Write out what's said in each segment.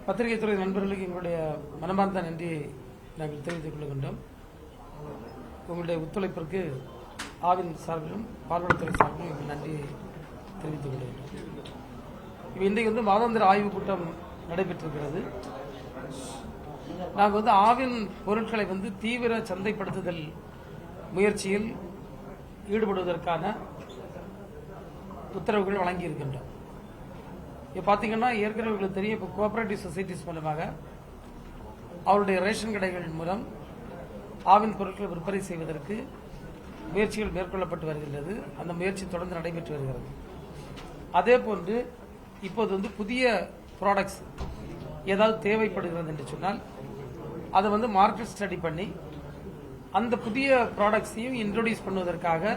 பத்திரிகை துறை நண்பர்களுக்கு எங்களுடைய மனமார்ந்த நன்றி நாங்கள் தெரிவித்துக் கொள்கின்றோம். உங்களுடைய ஒத்துழைப்பிற்கு ஆவின் சார்பிலும் பால்வளத்துறை சார்பிலும் எங்கள் நன்றி தெரிவித்துக் கொள்கின்றோம். இன்றைக்கு மாதாந்திர ஆய்வுக் கூட்டம் நடைபெற்றிருக்கிறது. நாங்கள் ஆவின் பொருட்களை தீவிர சந்தைப்படுத்துதல் முயற்சியில் ஈடுபடுவதற்கான உத்தரவுகள் வழங்கியிருக்கின்றோம். இப்போ பார்த்தீங்கன்னா ஏற்கனவே உங்களுக்கு தெரியும், இப்போ கோஆபரேட்டிவ் சொசைட்டிஸ் மூலமாக அவருடைய ரேஷன் கடைகள் மூலம் ஆவின் பொருட்களை விற்பனை செய்வதற்கு முயற்சிகள் மேற்கொள்ளப்பட்டு வருகின்றது. அந்த முயற்சி தொடர்ந்து நடைபெற்று வருகிறது. அதே போன்று இப்போது புதிய ப்ராடக்ட்ஸ் ஏதாவது தேவைப்படுகிறது என்று சொன்னால் அதை மார்க்கெட் ஸ்டடி பண்ணி அந்த புதிய ப்ராடக்ட்ஸையும் இன்ட்ரோடியூஸ் பண்ணுவதற்காக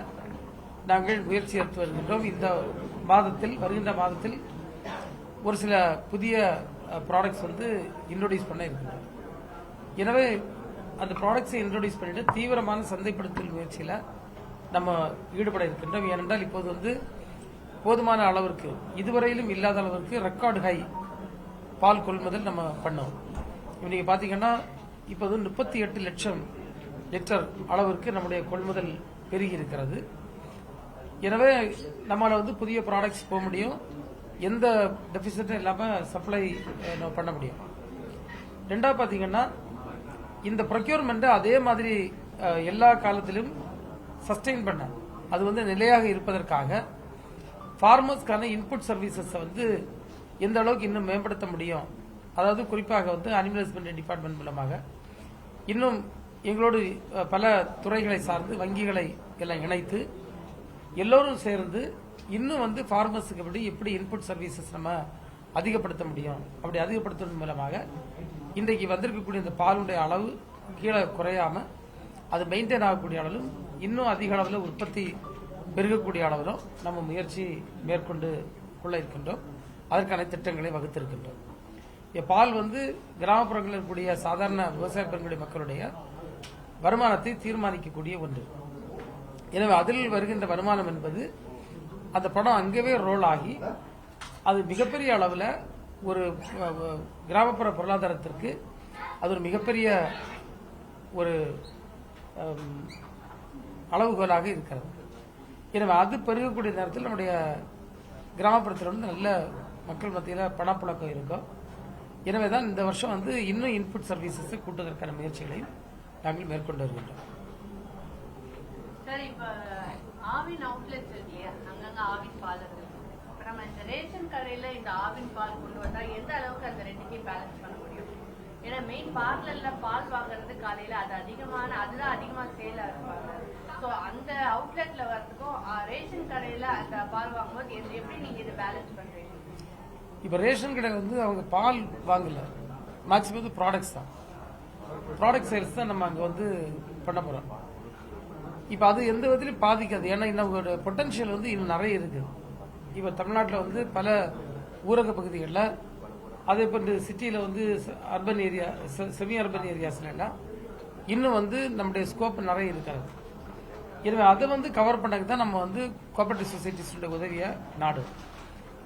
நாங்கள் முயற்சி எடுத்து வருகின்றோம். இந்த மாதத்தில் வருகின்ற மாதத்தில் ஒரு சில புதிய ப்ராடக்ட்ஸ் இன்ட்ரோடியூஸ் பண்ண இருக்கின்றோம். எனவே அந்த ப்ராடக்ட்ஸை இன்ட்ரோடியூஸ் பண்ணிட்டு தீவிரமான சந்தைப்படுத்தல் முயற்சியில் நம்ம ஈடுபட இருக்கின்றோம். ஏனென்றால் இப்போது போதுமான அளவிற்கு இதுவரையிலும் இல்லாத அளவிற்கு ரெக்கார்டு ஹை பால் கொள்முதல் நம்ம பண்ணோம். இன்னைக்கு பார்த்தீங்கன்னா இப்போது 38 லட்சம் லிட்டர் அளவிற்கு நம்முடைய கொள்முதல் பெருகி இருக்கிறது. எனவே நம்மளால புதிய ப்ராடக்ட்ஸ் போக முடியும், எந்த டெபிசிட்டும் இல்லாமல் சப்ளை பண்ண முடியும். ரெண்டாவது பார்த்தீங்கன்னா இந்த ப்ரொக்யூர்மெண்ட்டை அதே மாதிரி எல்லா காலத்திலும் சஸ்டெயின் பண்ண அது நிலையாக இருப்பதற்காக ஃபார்மர்ஸ்க்கான இன்புட் சர்வீசஸ் எந்த அளவுக்கு இன்னும் மேம்படுத்த முடியும், அதாவது குறிப்பாக அனிமல் ஹஸ்பண்டரி டிபார்ட்மெண்ட் மூலமாக இன்னும் எங்களோடு பல துறைகளை சார்ந்து வங்கிகளை எல்லாம் இணைத்து எல்லோரும் சேர்ந்து இன்னும் ஃபார்மர்ஸுக்கு எப்படி இன்புட் சர்வீசஸ் நம்ம அதிகப்படுத்த முடியும், அப்படி அதிகப்படுத்துவதன் மூலமாக இன்றைக்கு வந்திருக்கக்கூடிய இந்த பாலுடைய அளவு கீழே குறையாம அது மெயின்டைன் ஆகக்கூடிய அளவிலும் இன்னும் அதிக அளவில் உற்பத்தி பெருகக்கூடிய அளவிலும் நம்ம முயற்சி மேற்கொண்டு கொள்ள இருக்கின்றோம். அதற்கான திட்டங்களை வகுத்திருக்கின்றோம். பால் கிராமப்புறங்களில் இருக்கக்கூடிய சாதாரண விவசாய பெண்களுடைய மக்களுடைய வருமானத்தை தீர்மானிக்கக்கூடிய ஒன்று. எனவே அதில் வருகின்ற வருமானம் என்பது அந்த பணம் அங்கேயே ரோல் ஆகி அது மிகப்பெரிய அளவில் ஒரு கிராமப்புற பொருளாதாரத்திற்கு அது ஒரு மிகப்பெரிய ஒரு அளவுகோலாக இருக்கிறது. எனவே அது பெருகக்கூடிய நேரத்தில் நம்முடைய கிராமப்புறத்தில் நல்ல மக்கள் மத்தியில் பணப்புழக்கம் இருக்கும். எனவே தான் இந்த வருஷம் இன்னும் இன்புட் சர்வீசஸை கூட்டுவதற்கான முயற்சிகளையும் நாங்கள் மேற்கொண்டு வருகின்றோம். ஆவின் அவுட்லெட்ஸ் இருக்கு இல்லையா, அங்கங்க ஆவின் பால் இருக்கு. இப்ப நம்ம இந்த ரேஷன் கடையில இந்த ஆவின் பால் கொண்டு வந்தா எந்த அளவுக்கு அந்த ரெண்டுக்கையும் பேலன்ஸ் பண்ண முடியும்? ஏன்னா மெயின் பார்லர்ல பால் வாங்குறது காலையில அதுதான் அதிகமா சேல் இருப்பாங்க. ஸோ அந்த அவுட்லெட்ல வரதுக்கும் ரேஷன் கடையில அந்த பால் வாங்கும்போது எப்படி நீங்க இதை பேலன்ஸ் பண்றீங்க? இப்ப ரேஷன் கடையில் அவங்க பால் வாங்கல, மேக்சிமம் ப்ராடக்ட்ஸ் தான், ப்ராடக்ட் சேல்ஸ் தான் நம்ம அங்க பண்ண போறோம். இப்ப அது எந்த விதத்திலும் பாதிக்காது. ஏன்னா இன்னொரு பொட்டன்ஷியல் இன்னும் நிறைய இருக்கு. இப்ப தமிழ்நாட்டில் பல ஊரக பகுதிகளில் அதே போன்று சிட்டியில அர்பன் ஏரியா செமி அர்பன் ஏரியாஸ்ல எல்லாம் இன்னும் நம்முடைய ஸ்கோப் நிறைய இருக்காது. எனவே அதை கவர் பண்ணக்கு தான் நம்ம கோஆபரேட்டிவ் சொசைட்டிஸோட உதவிய நாடு.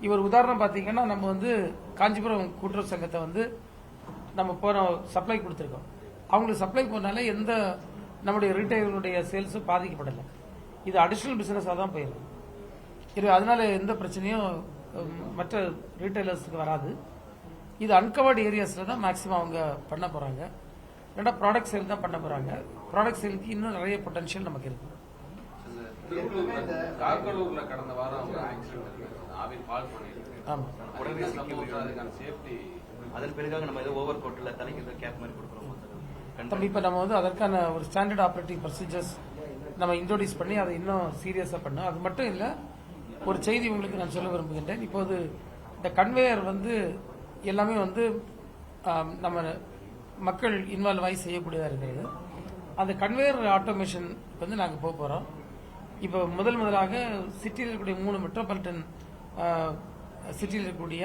இவர் உதாரணம் பார்த்தீங்கன்னா நம்ம காஞ்சிபுரம் கூட்டுறவு சங்கத்தை நம்ம போன சப்ளை கொடுத்துருக்கோம். அவங்களுக்கு சப்ளை போனாலே எந்த நம்முடைய ரீட்டைலருடைய சேல்ஸும் பாதிக்கப்படலை. இது அடிஷனல் பிசினஸாக தான் போயிருக்கு. இது அதனால எந்த பிரச்சனையும் மற்ற ரீட்டைலர்ஸுக்கு வராது. இது அன்கவர்டு ஏரியாஸ்ல தான் மேக்சிமம் அவங்க பண்ண போறாங்க. ரெண்டா ப்ராடக்ட் சேல் தான் பண்ண போறாங்க. ப்ராடக்ட் சேலுக்கு இன்னும் நிறைய பொட்டன்ஷியல் நமக்கு இருக்கு. கடந்த வாரம் அதன் பிறகு நம்ம ஓவர் கோட்ல தலைக்கு கேப் மாதிரி கொடுக்குறோம். இப்ப நம்ம அதற்கான ஒரு ஸ்டாண்டர்ட் ஆபரேட்டிங் ப்ரொசீஜர்ஸ் நம்ம இன்ட்ரோடியூஸ் பண்ணி அதை இன்னும் சீரியஸா பண்ணோம். அது மட்டும் இல்ல, ஒரு செய்தி உங்களுக்கு நான் சொல்ல விரும்புகின்றேன். இப்போது இந்த கன்வேயர் எல்லாமே நம்ம மக்கள் இன்வால்வ் ஆகி செய்யக்கூடியதா இருக்கிறது. அந்த கன்வேயர் ஆட்டோமேஷன் நாங்க போக போறோம். இப்போ முதலாக சிட்டியில் இருக்கக்கூடிய 3 மெட்ரோபாலிட்டன் சிட்டியில் இருக்கக்கூடிய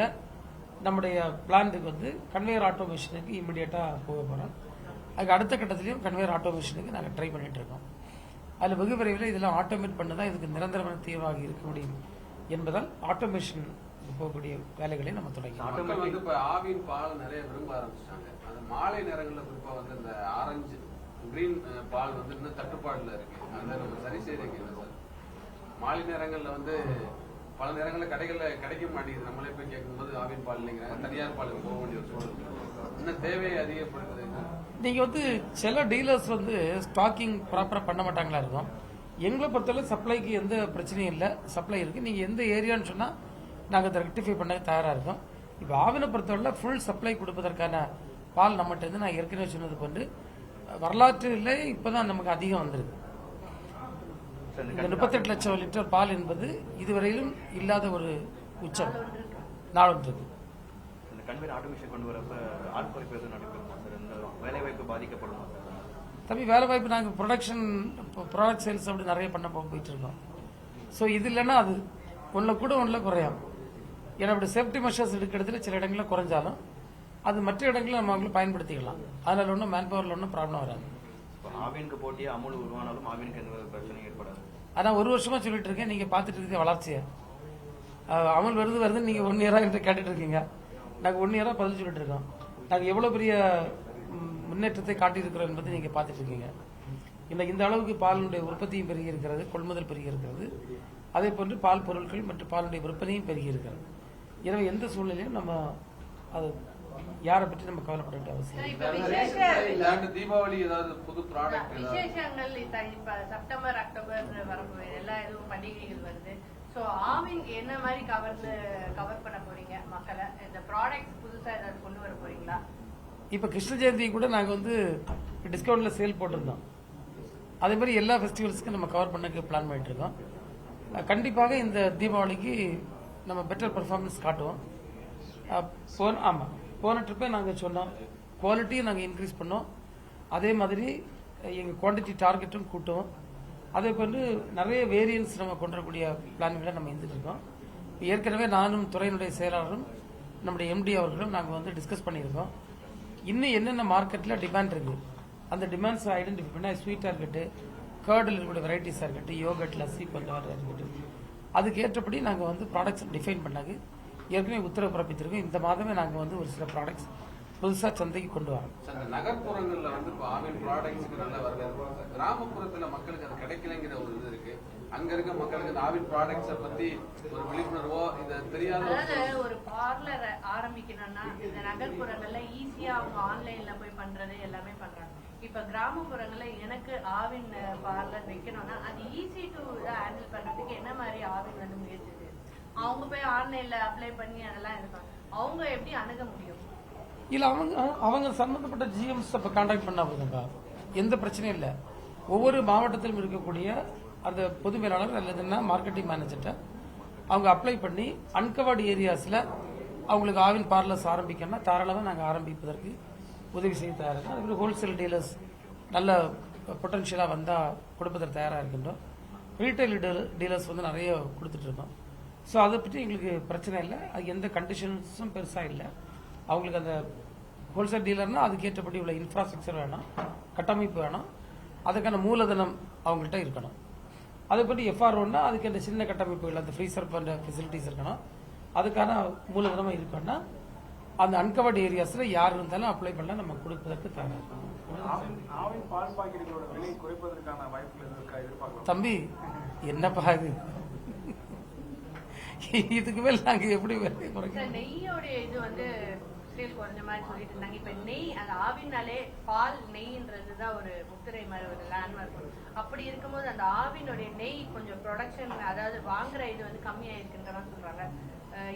நம்முடைய பிளான்ட்டுக்கு கன்வேயர் ஆட்டோமேஷனுக்கு இமிடியேட்டா போக போறோம். அதுக்கு அடுத்த கட்டத்திலையும் கன்வேயர் ஆட்டோமேஷனுக்கு நாங்கள் ட்ரை பண்ணிட்டு இருக்கோம். அதில் வெகு விரைவில் இதெல்லாம் ஆட்டோமேட் பண்ணதான் இதுக்கு நிரந்தரமான தீர்வாக இருக்க முடியும் என்பதால் ஆட்டோமேஷன் போகக்கூடிய வேலைகளை நம்ம தொடங்கி மக்கள் வந்து இப்ப ஆவின் பால் நிறைய விரும்ப ஆரம்பிச்சிட்டாங்க. அந்த மாலை நேரங்கள்ல குறிப்பா வந்து இந்த ஆரஞ்சு கிரீன் பால் வந்து இன்னும் தட்டுப்பாடுல இருக்கு. அதை நம்ம சரி செய்யறதுக்கு என்ன சார்? மாலை நேரங்கள்ல வந்து பல நேரங்களில் கடைகள்ல கிடைக்க மாட்டேங்குது. நம்மளே போய் கேட்கும்போது ஆவின் பால் இல்லைங்கிறாங்க. தனியார் பாலுக்கு போக வேண்டிய ஒரு சூழல். இன்னும் தேவையை அதிகப்படுத்துது. நீங்க வந்து சில டீலர்ஸ் வந்து ஸ்டாக்கிங் ப்ராப்பரா பண்ண மாட்டாங்களா இருக்கும். எங்களை பொறுத்தவரை சப்ளைக்கு எந்த பிரச்சனையும் இல்லை, சப்ளை இருக்கு. நீங்க எந்த ஏரியான்னு சொன்னா நாங்க அதை ரெக்டிஃபை பண்ண தயாரா இருக்கோம். இப்போ ஆவினை பொறுத்தவரை ஃபுல் சப்ளை கொடுப்பதற்கான பால் நம்மகிட்ட இருந்து நான் ஏற்கனவே சொன்னது கொண்டு வரலாற்றில் இப்பதான் நமக்கு அதிகம் வந்திருக்கு. இந்த 38 லட்சம் லிட்டர் பால் என்பது இதுவரையிலும் இல்லாத ஒரு உச்சம் நாளொன்று. இந்த கன்வேர் ஆட்டோமேஷன் கொண்டு வரப்ப ஆட்குறைப்பு எதுவும் நடைபெறுமா சார்? இந்த வேலை வாய்ப்பு பாதிக்கப்படுமா சார்? தம்பி வேலை வாய்ப்பு நாங்கள் ப்ரொடக்ஷன் ப்ராடக்ட் சேல்ஸ் அப்படி நிறைய பண்ண போயிட்டு இருக்கோம். ஸோ இது இல்லைன்னா அது ஒன்றில் கூட ஒன்றில் குறையும். ஏன்னா அப்படி சேஃப்டி மெஷர்ஸ் எடுக்கிறதுல சில இடங்களில் குறைஞ்சாலும் அது மற்ற இடங்களில் நம்ம அவங்களை பயன்படுத்திக்கலாம். அதனால ஒன்றும் மேன் பவரில் ஒன்றும் ப்ராப்ளம் வராது. ஆவினுக்கு போட்டியா அமுல் உருவானாலும் ஆவினுக்கு எந்த பிரச்சனை ஏற்படாது. அதான் ஒரு வருஷமா சொல்லிட்டு இருக்கேன். நீங்க பார்த்துட்டு இருக்க வளர்ச்சியை அமல் வருதுன்னு நீங்க 1 இயரா என்கிட்ட கேட்டுட்டு இருக்கீங்க. நாங்கள் 1 இயரா பதில் சொல்லிட்டு இருக்கோம். நாங்கள் எவ்வளவு பெரிய முன்னேற்றத்தை காட்டியிருக்கிறோம் என்பதை நீங்க பார்த்துட்டு இருக்கீங்க. இந்த அளவுக்கு பாலுடைய உற்பத்தியும் பெருகி இருக்கிறது, கொள்முதல் பெருகி இருக்கிறது. அதே போன்று பால் பொருட்கள் மற்றும் பாலுடைய விற்பனையும் பெருகி இருக்கிறது. எனவே எந்த சூழ்நிலையும் நம்ம அது யாரை பற்றி நம்ம கவலைப்பட வேண்டிய அவசியம். தீபாவளி ஏதாவது புது ப்ராடக்ட் விசேஷங்கள் இப்ப செப்டம்பர் அக்டோபர் வரப்போகுது, எல்லா இதுவும் பண்டிகைகள் வருது. சோ ஆவின் என்ன மாதிரி கவர் பண்ண போறீங்க மக்களை? இந்த ப்ராடக்ட் புதுசா ஏதாவது கொண்டு வர போறீங்களா? இப்ப கிருஷ்ண ஜெயந்தி கூட நாங்க வந்து டிஸ்கவுண்ட்ல சேல் போட்டிருந்தோம். அதே மாதிரி எல்லா ஃபெஸ்டிவல்ஸ்க்கும் நம்ம கவர் பண்ண பிளான் பண்ணிட்டு இருக்கோம். கண்டிப்பாக இந்த தீபாவளிக்கு நம்ம பெட்டர் பெர்ஃபார்மன்ஸ் காட்டுவோம். போன ட்ரிப்பே நாங்கள் சொன்னோம், குவாலிட்டியும் நாங்கள் இன்க்ரீஸ் பண்ணோம். அதே மாதிரி எங்கள் குவான்டிட்டி டார்கெட்டும் கூட்டுவோம். அதே போன்று நிறைய வேரியன்ஸ் நம்ம கொண்டு வரக்கூடிய பிளான்களை நம்ம இருந்துட்டு இருக்கோம். ஏற்கனவே நானும் துறையினுடைய செயலாளரும் நம்முடைய எம்டி அவர்களும் நாங்கள் வந்து டிஸ்கஸ் பண்ணியிருக்கோம். இன்னும் என்னென்ன மார்க்கெட்டில் டிமாண்ட் இருக்கு அந்த டிமாண்ட்ஸை ஐடென்டிஃபை பண்ணி ஸ்வீட்டாக இருக்கட்டும், கர்டில் இருக்கக்கூடிய வெரைட்டிஸாக இருக்கட்டும், யோகட் லஸ்ஸி போன்ற இருக்கட்டும், அதுக்கு ஏற்றபடி நாங்கள் வந்து ப்ராடக்ட்ஸ் டிஃபைன் பண்ணாங்க. ஏற்கனவே உத்தரவு பிறப்பித்திருக்கோம். இந்த மாதமே நாங்கள் வந்து ஒரு சில ப்ராடக்ட்ஸ் புதுசா சந்தைக்கு கொண்டு வரோம். நகர்ப்புறங்கள்ல வந்து ஆவின் ப்ராடக்ட்ஸ்க்கு நல்ல வரவேற்பு, கிராமப்புறத்துல மக்களுக்கு அது கிடைக்கலங்கிற ஒரு இது இருக்கு. அங்க இருக்க மக்களுக்கு இந்த ஆவின் ப்ராடக்ட்ஸை பத்தி ஒரு விழிப்புணர்வோ இது தெரியாத ஒரு பார்லர் ஆரம்பிக்கணும்னா இந்த நகர்ப்புறங்கள்ல ஈஸியா அவங்க ஆன்லைன்ல போய் பண்றது எல்லாமே பண்றாங்க. இப்ப கிராமப்புறங்கள்ல எனக்கு ஆவின் பார்லர் வைக்கணும்னா அது ஈஸி டு ஹேண்டில் பண்றதுக்கு என்ன மாதிரி ஆவின் வந்து முயற்சி? அவங்க போய் ஆன்லைன்ல அப்ளை பண்ணி அதெல்லாம் இருக்காங்க, அவங்க எப்படி அணுக முடியும்? இல்ல அவங்க சம்பந்தப்பட்ட ஜிஎம்ஸ் இப்ப கான்டாக்ட் பண்ணா போதுங்க, எந்த பிரச்சனையும் இல்லை. ஒவ்வொரு மாவட்டத்திலும் இருக்கக்கூடிய அந்த பொது மேலாளர் அல்லதுன்னா மார்க்கெட்டிங் மேனேஜர்கிட்ட அவங்க அப்ளை பண்ணி அன்கவர்டு ஏரியாஸ்ல அவங்களுக்கு ஆவின் பார்லர்ஸ் ஆரம்பிக்கணும்னா தாராளமாக நாங்கள் ஆரம்பிப்பதற்கு உதவி செய்ய தயாராக இருக்கோம். அதுக்கு ஹோல்சேல் டீலர்ஸ் நல்ல பொட்டன்ஷியலாக வந்தால் கொடுப்பதற்கு தயாராக இருக்கின்றோம். ரீட்டைல் டீலர்ஸ் வந்து நிறைய கொடுத்துட்டு இருக்கோம். ஸோ அதை பற்றி எங்களுக்கு பிரச்சனை இல்லை. அது எந்த கண்டிஷன்ஸும் பெருசாக இல்லை. அவங்களுக்கு அந்த ஹோல்சேல் டீலர்னா அதுக்கேற்றபடி உள்ள இன்ஃப்ராஸ்ட்ரக்சர் வேணும், கட்டமைப்பு வேணும், அதுக்கான மூலதனம் அவங்கள்ட்ட இருக்கணும். அதை பற்றி எஃப்ஆர்ஓன்னா அதுக்கு அந்த சின்ன கட்டமைப்புகள், அந்த ஃப்ரீசர் போன்ற ஃபெசிலிட்டிஸ் இருக்கணும். அதுக்கான மூலதனமாக இருக்கணும்னா அந்த அன்கவர்டு ஏரியாஸில் யார் இருந்தாலும் அப்ளை பண்ணலாம், நம்ம கொடுப்பதற்கு தயாராக. தம்பி என்னப்பா இது, இதுக்கு மேல நாங்க எப்படி நெய்யோட இது வந்து சேல் குறைஞ்ச மாதிரி சொல்லிட்டு இருந்தாங்க. இப்ப நெய் அந்த ஆவினாலே பால் நெய்ன்றதுதான் ஒரு முத்திரை மாதிரி ஒரு லேண்ட்மார்க். அப்படி இருக்கும்போது அந்த ஆவினுடைய நெய் கொஞ்சம் ப்ரொடக்ஷன், அதாவது வாங்குற இது வந்து கம்மியா இருக்குன்னு சொல்றாங்க.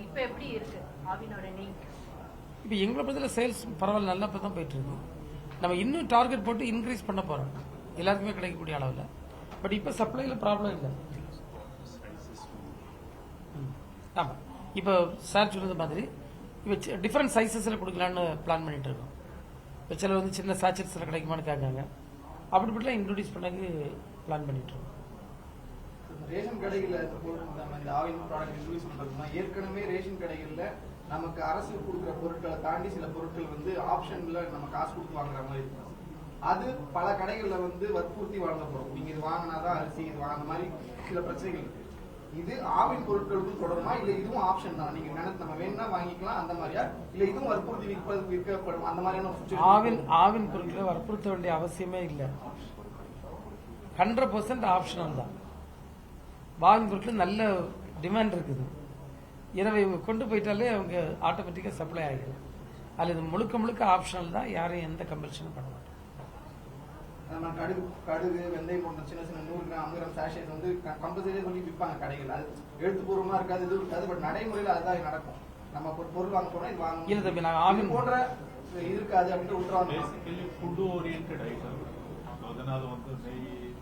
இப்ப எப்படி இருக்கு ஆவினோட நெய்? இப்ப எங்களை பத்தில சேல்ஸ் பரவாயில்ல, நல்லா தான் போயிட்டு இருக்கு. நம்ம இன்னும் டார்கெட் போட்டு இன்க்ரீஸ் பண்ண போறோம் எல்லாருக்குமே கிடைக்கக்கூடிய அளவுல. பட் இப்ப சப்ளைல ப்ராப்ளம் இல்லை. ஆமா, இப்போ சார் சொன்னது மாதிரி இப்போ டிஃப்ரெண்ட் சைஸஸ்ல கொடுக்கலான்னு பிளான் பண்ணிட்டு இருக்கோம். இப்போ சிலர் வந்து சின்ன சாச்சட்ஸ்ல கிடைக்குமான்னு கேட்காங்க, அப்படிப்பட்டலாம் இன்ட்ரோடியூஸ் பண்ணக்கு பிளான் பண்ணிட்டு இருக்கோம். ரேஷன் கடைகளில் இந்த ஆவின் ப்ராடக்ட் இன்ட்ரோடியூஸ் பண்ணுறதுனா ஏற்கனவே ரேஷன் கடைகளில் நமக்கு அரசு கொடுக்குற பொருட்களை தாண்டி சில பொருட்கள் வந்து ஆப்ஷன்ல நம்ம காசு கொடுத்து வாங்குற மாதிரி இருக்கும். அது பல கடைகளில் வந்து வற்புறுத்தி வழங்கப்படும். நீங்க இது வாங்கினாதான் அரிசி, இது வாங்கின மாதிரி சில பிரச்சனைகள் இருக்கு. இது ஆவின் பொருட்களுக்கும் தொடருமா இல்ல இதுவும் ஆப்ஷன் தான், நீங்க நம்ம வேணா வாங்கிக்கலாம் அந்த மாதிரியா, இல்ல இதுவும் வற்புறுத்தி விற்கப்படும் அந்த மாதிரியான ஆவின் பொருட்களை வற்புறுத்த வேண்டிய அவசியமே இல்லை. 100% ஆப்ஷனல் தான். ஆவின் பொருட்கள் நல்ல டிமாண்ட் இருக்குது. எனவே இவங்க கொண்டு போயிட்டாலே அவங்க ஆட்டோமேட்டிக்கா சப்ளை ஆகிடும். அது முழுக்க ஆப்ஷனல் தான், யாரையும் எந்த கம்பல்ஷனும் பண்ண மாட்டோம். கடுகு வெந்தயம் போன்ற சின்ன 100 கிராம் 50 கிராம் சாஷேட் வந்து கம்பல்சரியா சொல்லி விற்பாங்க கடைகள். அது எழுத்துப்பூர்வமா இருக்காது, இது இருக்காது, பட் நடைமுறையில் அதுதான் நடக்கும். நம்ம ஒரு பொருள் வாங்க போனா இது வாங்க இல்ல தம்பி, நாங்க ஆவின் போன்ற இருக்காது அப்படின்ற உத்தரவாதம். ஃபுட் ஓரியன்டட் ஐட்டம், அதனால வந்து நெய்,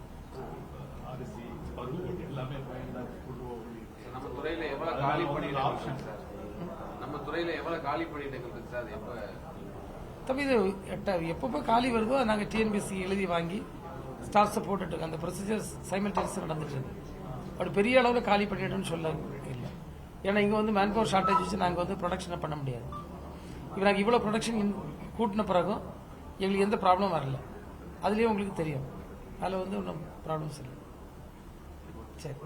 அரிசி, பருப்பு எல்லாமே ஃபுட் ஓரியன்டட். நம்ம துறையில எவ்வளவு காலி பணியிடங்கள் சார், நம்ம துறையில எவ்வளவு காலி பணியிடங்கள் இருக்கு சார்? எப்ப தம்பி இது எப்பப்போ காலி வருதோ அதை நாங்கள் டிஎன்பிஎஸ்சி எழுதி வாங்கி ஸ்டாஃப்ஸை போட்டுட்டு இருக்கோம். அந்த ப்ரொசீஜர் சைமல்டேனியஸாக நடந்துட்டு இருக்கு. பட் பெரிய அளவில் காலி பண்ணிட்டோம்னு சொல்ல இல்லை. ஏன்னா இங்கே வந்து மேன் பவர் ஷார்ட்டேஜ் வச்சு நாங்கள் வந்து ப்ரொடக்ஷனை பண்ண முடியாது. இப்போ நாங்கள் இவ்வளோ ப்ரொடக்ஷன் கூட்டின பிறகும் எங்களுக்கு எந்த ப்ராப்ளம் வரல. அதுலேயே உங்களுக்கு தெரியும், அதில் வந்து ஒன்றும் ப்ராப்ளம்ஸ் இல்லை. சரி.